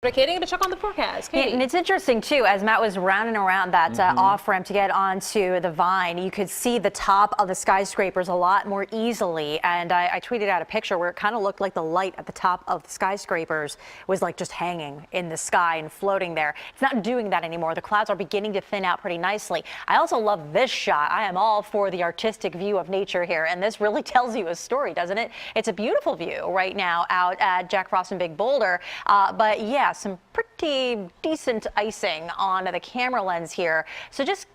Katie, to check on the forecast. Katie. And it's interesting too, as Matt was rounding around that off ramp to get onto the Vine, you could see the top of the skyscrapers a lot more easily. And I tweeted out a picture where it kind of looked like the light at the top of the skyscrapers was like just hanging in the sky and floating there. It's not doing that anymore. The clouds are beginning to thin out pretty nicely. I also love this shot. I am all for the artistic view of nature here, and this really tells you a story, doesn't it? It's a beautiful view right now out at Jack Frost and Big Boulder, but yeah, some pretty decent icing on the camera lens here. So just,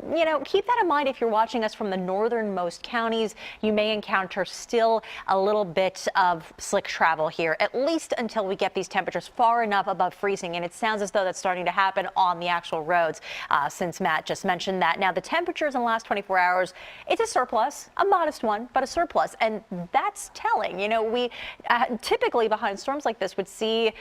keep that in mind if you're watching us from the northernmost counties. You may encounter still a little bit of slick travel here, at least until we get these temperatures far enough above freezing. And it sounds as though that's starting to happen on the actual roads, since Matt just mentioned that. Now, the temperatures in the last 24 hours, it's a surplus, a modest one, but a surplus. And that's telling. We typically behind storms like this would see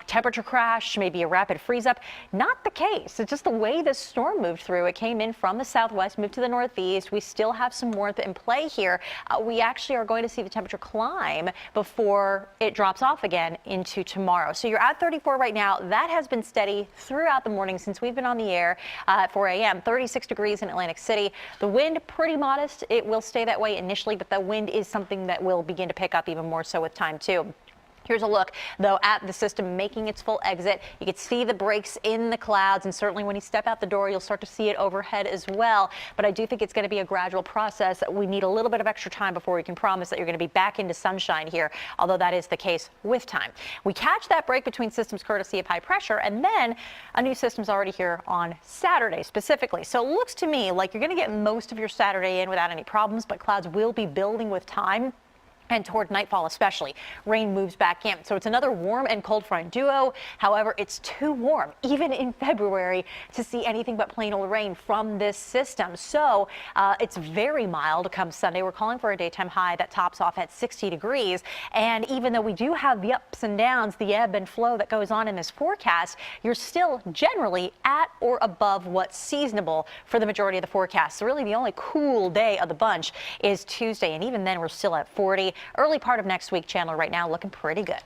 temperature crash, maybe a rapid freeze up. Not the case. It's just the way this storm moved through. It came in from the southwest, moved to the northeast. We still have some warmth in play here. We actually are going to see the temperature climb before it drops off again into tomorrow. So you're at 34 right now. That has been steady throughout the morning since we've been on the air at 4 a.m. 36 degrees in Atlantic City. The wind pretty modest. It will stay that way initially, but the wind is something that will begin to pick up even more so with time too. Here's a look, though, at the system making its full exit. You can see the breaks in the clouds, and certainly when you step out the door, you'll start to see it overhead as well. But I do think it's going to be a gradual process. We need a little bit of extra time before we can promise that you're going to be back into sunshine here, although that is the case with time. We catch that break between systems courtesy of high pressure, and then a new system's already here on Saturday specifically. So it looks to me like you're going to get most of your Saturday in without any problems, but clouds will be building with time. And toward nightfall especially, rain moves back in. So it's another warm and cold front duo. However, it's too warm, even in February, to see anything but plain old rain from this system. So it's very mild come Sunday. We're calling for a daytime high that tops off at 60 degrees. And even though we do have the ups and downs, the ebb and flow that goes on in this forecast, you're still generally at or above what's seasonable for the majority of the forecast. So really the only cool day of the bunch is Tuesday. And even then we're still at 40. Early part of next week, Chandler, right now looking pretty good.